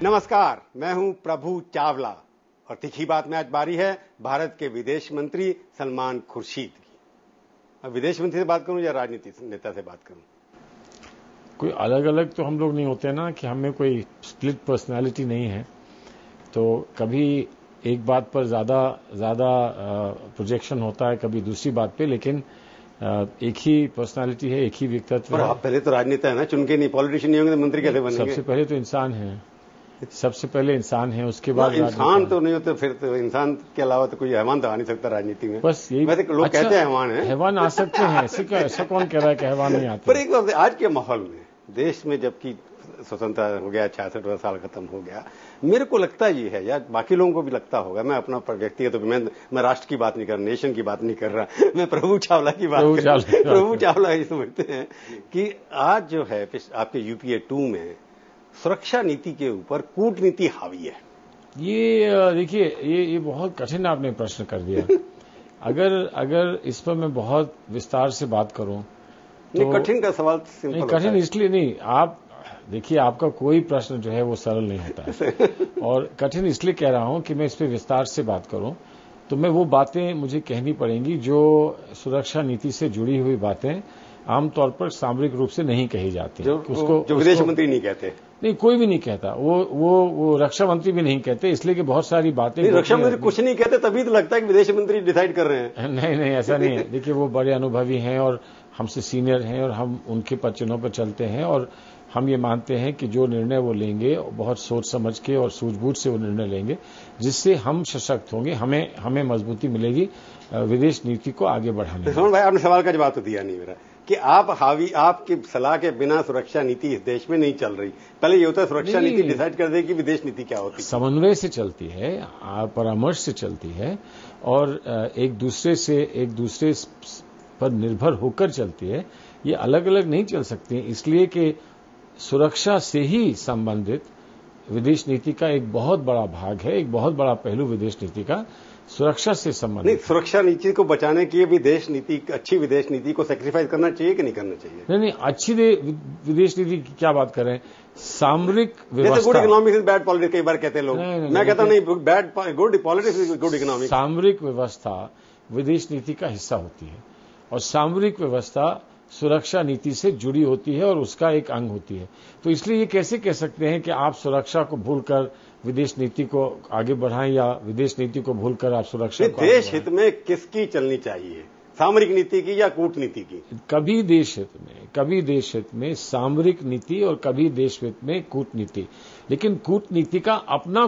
नमस्कार, मैं हूं प्रभु चावला और तीखी बात में आज बारी है भारत के विदेश मंत्री सलमान खुर्शीद की। अब विदेश मंत्री से बात करूं या राजनीति नेता से बात करूं? कोई अलग अलग तो हम लोग नहीं होते ना, कि हमें कोई स्प्लिट पर्सनालिटी नहीं है, तो कभी एक बात पर ज्यादा प्रोजेक्शन होता है, कभी दूसरी बात पे, लेकिन एक ही पर्सनालिटी है, एक ही व्यक्तित्व है। आप पहले तो राजनेता है ना, चुन के नहीं, पॉलिटिशियन नहीं होंगे तो मंत्री कैसे बनेंगे? सबसे पहले तो इंसान है, सबसे पहले इंसान है, उसके बाद इंसान तो नहीं होते, फिर तो इंसान के अलावा तो कोई हैवान तो आ नहीं सकता राजनीति में। बस यही लोग कहते हैं हैवान है, हैवान आ सकते हैं, ऐसा कौन कह रहा है कि हैवान नहीं आते? पर एक बात, आज के माहौल में देश में जबकि स्वतंत्रता हो गया, 66 साल खत्म हो गया, मेरे को लगता ये है, या बाकी लोगों को भी लगता होगा, मैं अपना व्यक्तिगत, तो मैं राष्ट्र की बात नहीं कर रहा, नेशन की बात नहीं कर रहा, मैं प्रभु चावला की बात कर रहा हूं। प्रभु चावला ये समझते हैं कि आज जो है आपके UPA 2 में सुरक्षा नीति के ऊपर कूटनीति हावी है। ये देखिए, ये बहुत कठिन आपने प्रश्न कर दिया। अगर इस पर मैं बहुत विस्तार से बात करूं तो कठिन का सवाल नहीं, कठिन इसलिए नहीं, आप देखिए, आपका कोई प्रश्न जो है वो सरल नहीं होता है और कठिन इसलिए कह रहा हूं कि मैं इस पर विस्तार से बात करूं तो मैं वो बातें मुझे कहनी पड़ेंगी जो सुरक्षा नीति से जुड़ी हुई बातें आमतौर पर सामरिक रूप से नहीं कही जाती, जो विदेश मंत्री नहीं कहते। नहीं, कोई भी नहीं कहता, वो रक्षा मंत्री भी नहीं कहते, इसलिए कि बहुत सारी बातें। रक्षा मंत्री कुछ नहीं कहते, तभी तो लगता है कि विदेश मंत्री डिसाइड कर रहे हैं। नहीं, ऐसा नहीं है। देखिए, वो बड़े अनुभवी हैं और हमसे सीनियर हैं और हम उनके पद चिन्हों पर चलते हैं और हम ये मानते हैं कि जो निर्णय वो लेंगे बहुत सोच समझ के और सूझबूझ से वो निर्णय लेंगे, जिससे हम सशक्त होंगे, हमें मजबूती मिलेगी विदेश नीति को आगे बढ़ाने में। सोहन भाई, आपने सवाल का जवाब तो दिया नहीं मेरा, कि आपकी सलाह के बिना सुरक्षा नीति इस देश में नहीं चल रही। पहले ये होता है सुरक्षा नीति डिसाइड कर दे कि विदेश नीति क्या होती है। समन्वय से चलती है, परामर्श से चलती है और एक दूसरे पर निर्भर होकर चलती है। ये अलग अलग नहीं चल सकती है, इसलिए कि सुरक्षा से ही संबंधित विदेश नीति का एक बहुत बड़ा भाग है, एक बहुत बड़ा पहलू विदेश नीति का सुरक्षा से संबंधित। नहीं, सुरक्षा नीति को बचाने के लिए अच्छी विदेश नीति को सैक्रिफाइस करना चाहिए कि नहीं करना चाहिए? नहीं, अच्छी विदेश नीति की क्या बात कर रहे हैं? सामरिक व्यवस्था। Good economics is bad politics, कई बार कहते हैं लोग। मैं कहता नहीं, good politics is good economics. सामरिक व्यवस्था विदेश नीति का हिस्सा होती है और सामरिक व्यवस्था सुरक्षा नीति से जुड़ी होती है और उसका एक अंग होती है। तो इसलिए ये कैसे कह सकते हैं कि आप सुरक्षा को भूलकर विदेश नीति को आगे बढ़ाएं या विदेश नीति को भूलकर आप सुरक्षा को देश हित में किसकी चलनी चाहिए, सामरिक नीति की या कूटनीति की? कभी देश हित में सामरिक नीति और कभी देश हित में कूटनीति, लेकिन कूटनीति का अपना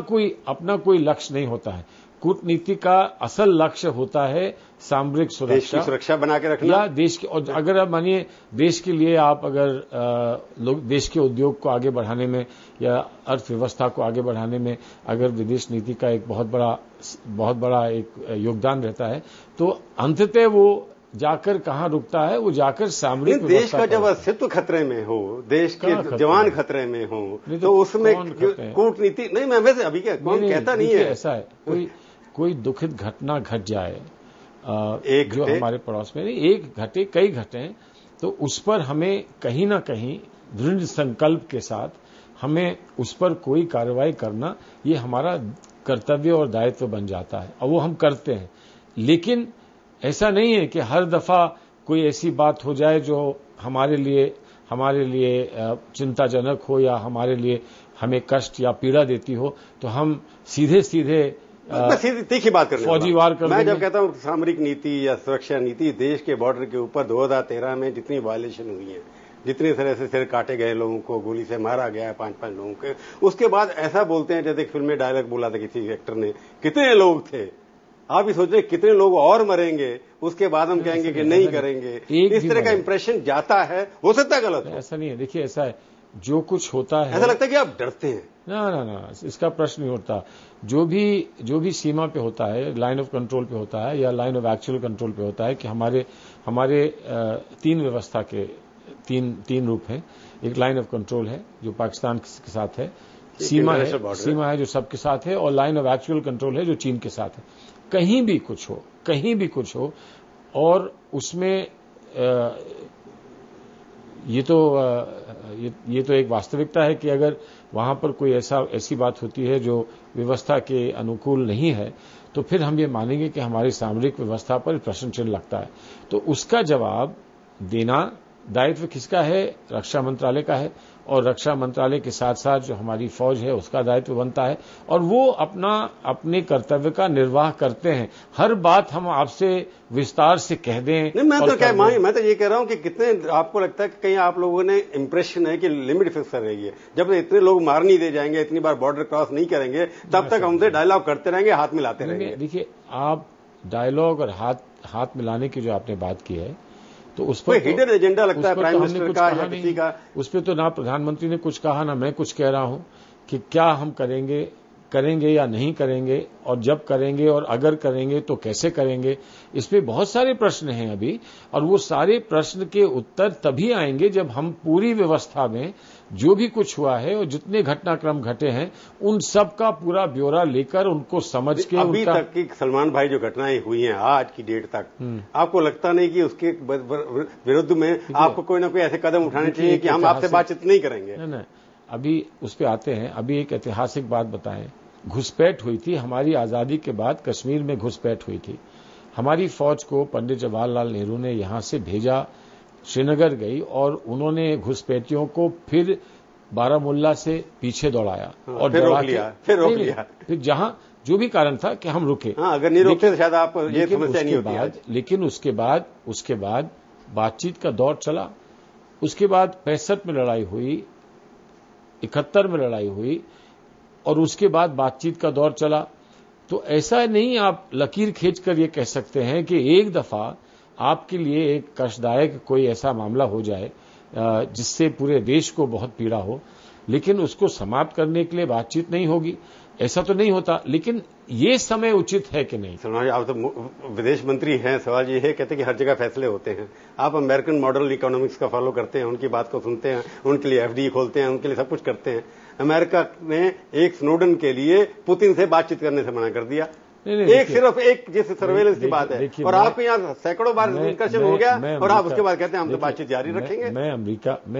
कोई लक्ष्य नहीं होता है। कूटनीति का असल लक्ष्य होता है सामरिक सुरक्षा, देश की सुरक्षा बना के रखना, या देश के, और अगर आप मानिए देश के लिए आप अगर देश के उद्योग को आगे बढ़ाने में या अर्थव्यवस्था को आगे बढ़ाने में अगर विदेश नीति का एक बहुत बड़ा एक योगदान रहता है, तो अंततः वो जाकर कहां रुकता है? वो जाकर सामरिक देश का जब अस्तित्व खतरे में हो, देश के जवान खतरे में हो, तो उसमें कूटनीति नहीं। मैं वैसे अभी क्या कौन कहता नहीं है, ऐसा है कोई दुखद घटना घट जाए जो हमारे पड़ोस में, नहीं एक घटे, कई घटे, तो उस पर हमें कहीं ना कहीं दृढ़ संकल्प के साथ हमें उस पर कोई कार्रवाई करना, ये हमारा कर्तव्य और दायित्व बन जाता है और वो हम करते हैं। लेकिन ऐसा नहीं है कि हर दफा कोई ऐसी बात हो जाए जो हमारे लिए चिंताजनक हो या हमारे लिए हमें कष्ट या पीड़ा देती हो, तो हम सीधे तीखी बात कर फौजी वार कर। मैं जब कहता हूं सामरिक नीति या सुरक्षा नीति, देश के बॉर्डर के ऊपर 2013 में जितनी वायलेशन हुई है, जितनी तरह से सिर काटे गए, लोगों को गोली से मारा गया है, 5-5 लोगों के, उसके बाद ऐसा बोलते हैं जैसे फिल्म में डायलॉग बोला था किसी एक्टर ने, कितने लोग थे, आप ही सोच रहे कितने लोग और मरेंगे, उसके बाद हम कहेंगे कि नहीं करेंगे। इस तरह का इंप्रेशन जाता है, हो सकता है गलत हो। ऐसा नहीं है, देखिए ऐसा है, जो कुछ होता है ऐसा लगता है कि आप डरते हैं। ना, इसका प्रश्न नहीं होता। जो भी सीमा पे होता है, लाइन ऑफ कंट्रोल पे होता है या लाइन ऑफ एक्चुअल कंट्रोल पे होता है, कि हमारे 3 व्यवस्था के तीन रूप हैं। एक लाइन ऑफ कंट्रोल है जो पाकिस्तान के साथ है, सीमा है जो सबके साथ है, और लाइन ऑफ एक्चुअल कंट्रोल है जो चीन के साथ है। कहीं भी कुछ हो और उसमें ये तो एक वास्तविकता है कि अगर वहां पर कोई ऐसी बात होती है जो व्यवस्था के अनुकूल नहीं है, तो फिर हम ये मानेंगे कि हमारी सामरिक व्यवस्था पर प्रश्न चिन्ह लगता है। तो उसका जवाब देना दायित्व किसका है? रक्षा मंत्रालय का है, और रक्षा मंत्रालय के साथ साथ जो हमारी फौज है उसका दायित्व बनता है, और वो अपने कर्तव्य का निर्वाह करते हैं। हर बात हम आपसे विस्तार से कह दें। नहीं, मैं तो ये कह रहा हूं कि कितने आपको लगता है कि कहीं आप लोगों ने इंप्रेशन है कि लिमिट फिक्स कर रही है, जब इतने लोग मार नहीं दे जाएंगे, इतनी बार बॉर्डर क्रॉस नहीं करेंगे, तब तक हमसे डायलॉग करते रहेंगे, हाथ मिलाते रहेंगे। देखिए, आप डायलॉग और हाथ मिलाने की जो आपने बात की है, तो उस पर हिडन एजेंडा लगता है प्राइम मिनिस्टर का या किसी का। उस पर तो ना प्रधानमंत्री ने कुछ कहा ना मैं कुछ कह रहा हूं कि क्या हम करेंगे या नहीं करेंगे, और जब करेंगे और अगर करेंगे तो कैसे करेंगे। इस पे बहुत सारे प्रश्न हैं अभी, और वो सारे प्रश्न के उत्तर तभी आएंगे जब हम पूरी व्यवस्था में जो भी कुछ हुआ है और जितने घटनाक्रम घटे हैं उन सब का पूरा ब्यौरा लेकर उनको समझ के अभी तक की सलमान भाई जो घटनाएं हुई हैं आज की डेट तक, आपको लगता नहीं कि उसके विरुद्ध में आपको कोई ना कोई ऐसे कदम उठाने चाहिए कि हम आपसे बातचीत नहीं करेंगे? नहीं, अभी उस पर आते हैं। अभी एक ऐतिहासिक बात बताएं, घुसपैठ हुई थी हमारी आजादी के बाद, कश्मीर में घुसपैठ हुई थी। हमारी फौज को पंडित जवाहरलाल नेहरू ने यहां से भेजा, श्रीनगर गई, और उन्होंने घुसपैठियों को फिर बारामुल्ला से पीछे दौड़ाया और फिर रोक लिया। फिर जहां जो भी कारण था कि हम रुके। अगर नहीं रोकते तो शायद आप ये समस्या नहीं होती। लेकिन उसके बाद बातचीत का दौर चला। उसके बाद 65 में लड़ाई हुई, 71 में लड़ाई हुई, और उसके बाद बातचीत का दौर चला। तो ऐसा नहीं आप लकीर खींचकर ये कह सकते हैं कि एक दफा आपके लिए एक कष्टदायक कोई ऐसा मामला हो जाए जिससे पूरे देश को बहुत पीड़ा हो, लेकिन उसको समाप्त करने के लिए बातचीत नहीं होगी, ऐसा तो नहीं होता। लेकिन ये समय उचित है कि नहीं? सलमान जी, आप तो विदेश मंत्री हैं, सवाल ये है, कहते हैं कि हर जगह फैसले होते हैं। आप अमेरिकन मॉडल इकोनॉमिक्स का फॉलो करते हैं, उनकी बात को सुनते हैं, उनके लिए एफडी खोलते हैं, उनके लिए सब कुछ करते हैं। अमेरिका ने एक स्नोडन के लिए पुतिन से बातचीत करने से मना कर दिया। सिर्फ एक जैसे सर्वेलेंस की बात है, और आपके यहाँ सैकड़ों बार डिस्कशन हो गया, और आप उसके बाद कहते हैं हम तो बातचीत जारी रखेंगे। मैं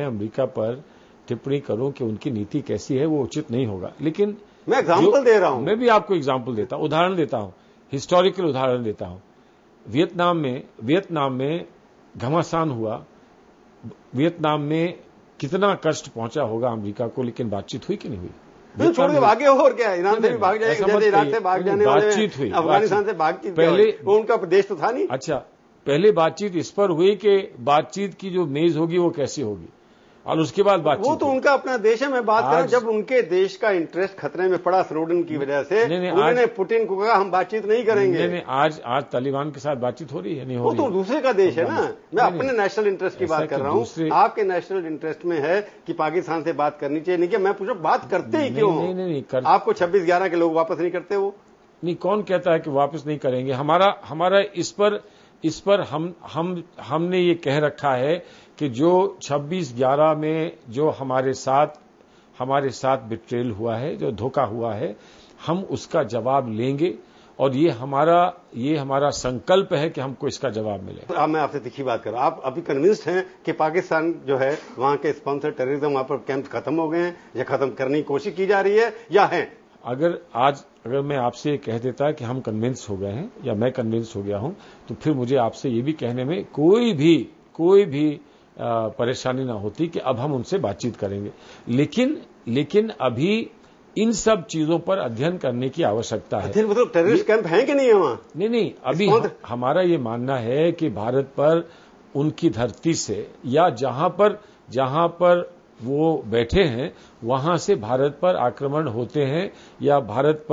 अमेरिका पर टिप्पणी करूं कि उनकी नीति कैसी है, वो उचित नहीं होगा। लेकिन मैं एग्जाम्पल दे रहा हूं। मैं भी आपको एग्जाम्पल देता हूं, उदाहरण देता हूं, हिस्टोरिकल उदाहरण देता हूं। वियतनाम में घमासान हुआ, वियतनाम में कितना कष्ट पहुंचा होगा अमेरिका को, लेकिन बातचीत हुई कि नहीं हुई? तो छोड़ के भागे हो, और क्या? ईरान से भी भाग जाएगा, जैसे इराक से भाग जाने वाले, बातचीत हुई, अफगानिस्तान से बातचीत पहले, वो उनका देश तो था नहीं। अच्छा, पहले बातचीत इस पर हुई कि बातचीत की जो मेज होगी वो कैसी होगी, और उसके बाद बातचीत। वो तो उनका अपना देश है। मैं बात कर रहा हूं जब उनके देश का इंटरेस्ट खतरे में पड़ा स्नोडन की वजह से, उन्होंने पुतिन को कहा हम बातचीत नहीं करेंगे। नहीं, आज तालिबान के साथ बातचीत हो रही है, नहीं हो रही? वो तो दूसरे का देश है ना। मैं अपने नेशनल इंटरेस्ट की बात कर रहा हूं। आपके नेशनल इंटरेस्ट में है कि पाकिस्तान से बात करनी चाहिए, नहीं कि मैं पूछो बात करते ही क्यों? नहीं, आपको 26/11 के लोग वापस नहीं करते? वो नहीं, कौन कहता है कि वापस नहीं करेंगे? हमारा इस पर हमने ये कह रखा है कि जो 26/11 में जो हमारे साथ बिट्रेल हुआ है, जो धोखा हुआ है, हम उसका जवाब लेंगे, और ये हमारा संकल्प है कि हमको इसका जवाब मिले। तो अब मैं आपसे तीखी बात कर रहा हूं, आप अभी कन्विंस्ड हैं कि पाकिस्तान जो है वहां के स्पॉन्सर टेररिज्म, वहां पर कैंप खत्म हो गए हैं, या खत्म करने की कोशिश की जा रही है, या है? अगर मैं आपसे कह देता कि हम कन्विंस हो गए हैं या मैं कन्विंस हो गया हूं, तो फिर मुझे आपसे ये भी कहने में कोई भी परेशानी ना होती कि अब हम उनसे बातचीत करेंगे। लेकिन अभी इन सब चीजों पर अध्ययन करने की आवश्यकता है। मतलब टेररिस्ट कैंप है कि नहीं है वहां? नहीं, अभी हमारा ये मानना है कि भारत पर उनकी धरती से, या जहां पर वो बैठे हैं वहां से भारत पर आक्रमण होते हैं, या भारत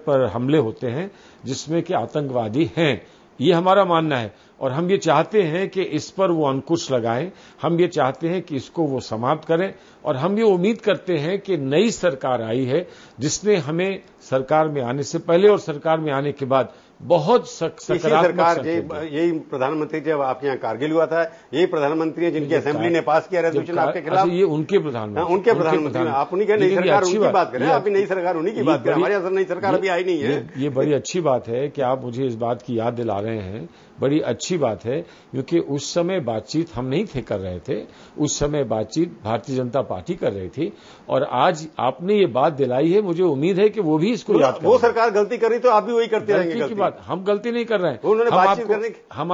पर हमले होते हैं जिसमें कि आतंकवादी हैं, ये हमारा मानना है। और हम ये चाहते हैं कि इस पर वो अंकुश लगाएं, हम ये चाहते हैं कि इसको वो समाप्त करें, और हम ये उम्मीद करते हैं कि नई सरकार आई है जिसने हमें सरकार में आने से पहले और सरकार में आने के बाद बहुत सकारात्मक। यही प्रधानमंत्री जब आपके यहाँ कारगिल हुआ था, यही प्रधानमंत्री है जिनकी असेंबली ने पास किया रेजोल्यूशन आपके खिलाफ। ये उनके प्रधानमंत्री, उनके प्रधानमंत्री। आप उन्हीं की नई सरकार उनकी बात करें, आप नई सरकार उन्हीं की बात करें। हमारी असल नई सरकार अभी आई नहीं है। ये बड़ी अच्छी बात है कि आप मुझे इस बात की याद दिला रहे हैं। बड़ी अच्छी बात है, क्योंकि उस समय बातचीत हम नहीं थे कर रहे थे, उस समय बातचीत भारतीय जनता पार्टी कर रही थी। और आज आपने ये बात दिलाई है, मुझे उम्मीद है कि वो भी इसको याद करें। वो सरकार गलती कर रही तो आप भी वही करते रहेंगे। गलती की बात, हम गलती नहीं कर रहे हैं। हम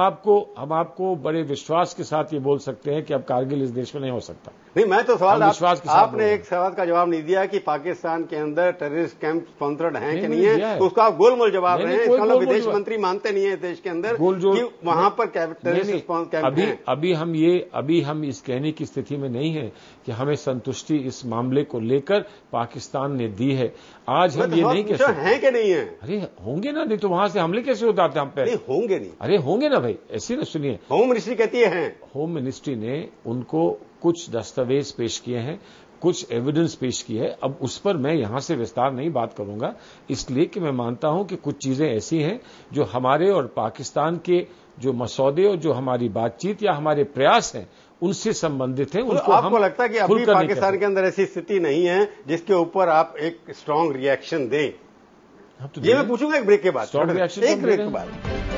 आपको बड़े विश्वास के साथ ये बोल सकते हैं कि अब कारगिल इस देश में नहीं हो सकता। नहीं, मैं तो सवाल आपने एक सवाल का जवाब नहीं दिया कि पाकिस्तान के अंदर टेररिस्ट कैंप स्पॉन्सर्ड हैं कि नहीं है, उसका आप गोलमोल जवाब रहे हैं। इसका मतलब विदेश मंत्री मानते नहीं है देश के अंदर कि वहां पर टेररिस्ट कैंप हैं। अभी हम इस कहने की स्थिति में नहीं है कि हमें संतुष्टि इस मामले को लेकर पाकिस्तान ने दी है। आज हम ये नहीं कह सकते हैं कि नहीं है। अरे होंगे ना, नहीं तो वहां से हमले कैसे उतारते हम पे? नहीं होंगे नहीं। अरे होंगे ना भाई, ऐसी ना सुनिए, होम मिनिस्ट्री कहती है। होम मिनिस्ट्री ने उनको कुछ दस्तावेज पेश किए हैं, कुछ एविडेंस पेश की है। अब उस पर मैं यहां से विस्तार नहीं बात करूंगा, इसलिए कि मैं मानता हूं कि कुछ चीजें ऐसी हैं जो हमारे और पाकिस्तान के जो मसौदे और जो हमारी बातचीत या हमारे प्रयास हैं उनसे संबंधित है। उनको आपको लगता है कि अभी पाकिस्तान के अंदर ऐसी स्थिति नहीं है जिसके ऊपर आप एक स्ट्रांग रिएक्शन दें? ये मैं पूछूंगा एक ब्रेक के बाद। स्ट्रांग रिएक्शन एक ब्रेक के बाद।